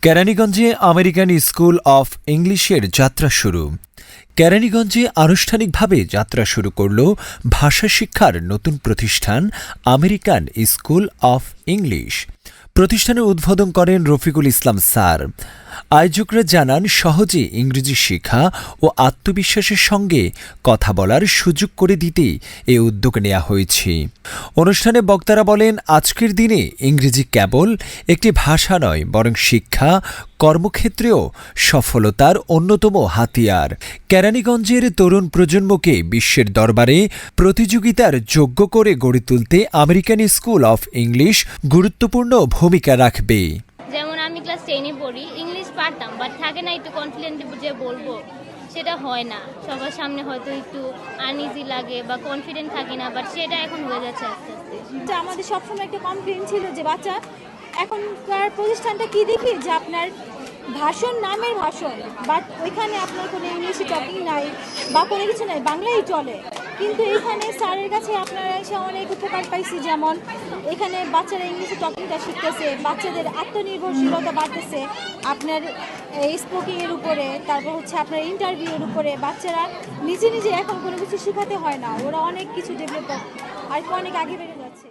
কেরানীগঞ্জে American school of ইংলিশের যাত্রা শুরু। কেরানীগঞ্জে আনুষ্ঠানিকভাবে যাত্রা শুরু করল ভাষা শিক্ষার নতুন প্রতিষ্ঠান আমেরিকান স্কুল অফ ইংলিশ। প্রতিষ্ঠানের উদ্বোধন করেন রফিকুল ইসলাম স্যার। আয়োজকরা জানান, সহজে ইংরেজি শেখা ও আত্মবিশ্বাসের সঙ্গে কথা বলার সুযোগ করে দিতে এ উদ্যোগ নেওয়া হয়েছে। অনুষ্ঠানে বক্তারা বলেন, আজকের দিনে ইংরেজি কেবল একটি ভাষা নয়, বরং শিক্ষা, কর্মক্ষেত্রেও সফলতার অন্যতম হাতিয়ার। কেরানীগঞ্জের তরুণ প্রজন্মকে বিশ্বের দরবারে প্রতিযোগিতার যোগ্য করে গড়ে তুলতে আমেরিকান স্কুল অফ ইংলিশ গুরুত্বপূর্ণ ভূমিকা রাখবে। যেমন আমি ক্লাস 10-এ পড়ি, ইংলিশ পারতাম, বাট থাকে না একটু কনফিডেন্ট যে বলবো, সেটা হয় না। সবার সামনে হয়তো একটু আনইজি লাগে বা কনফিডেন্ট থাকে না, বাট সেটা এখন হয়ে যাচ্ছে আস্তে আস্তে। আমাদের সবসময় একটা কমপ্লেন ছিল যে বাচ্চা এখনকার প্রতিষ্ঠানটা কি দেখি যে আপনার ভাষণ নামের ভাষণ, বাট ওইখানে আপনার কোনো ইংলিশে টপিং নাই বা কোনো কিছু নাই, বাংলাই চলে। কিন্তু এখানে স্যারের কাছে আপনারা এসে অনেক উপকার পাইছি। যেমন এখানে বাচ্চারা ইংলিশে টপিংটা শিখতেছে, বাচ্চাদের আত্মনির্ভরশীলতা বাড়তেছে আপনার স্পিকিংয়ের উপরে, তারপর হচ্ছে আপনার ইন্টারভিউয়ের উপরে। বাচ্চারা নিজে নিজে এখন কোনো কিছু শেখাতে হয় না, ওরা অনেক কিছু ডেভেলপ আর অনেক আগে বেড়ে যাচ্ছে।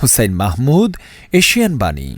হুসাইন মাহমুদ, এশিয়ান বাণী।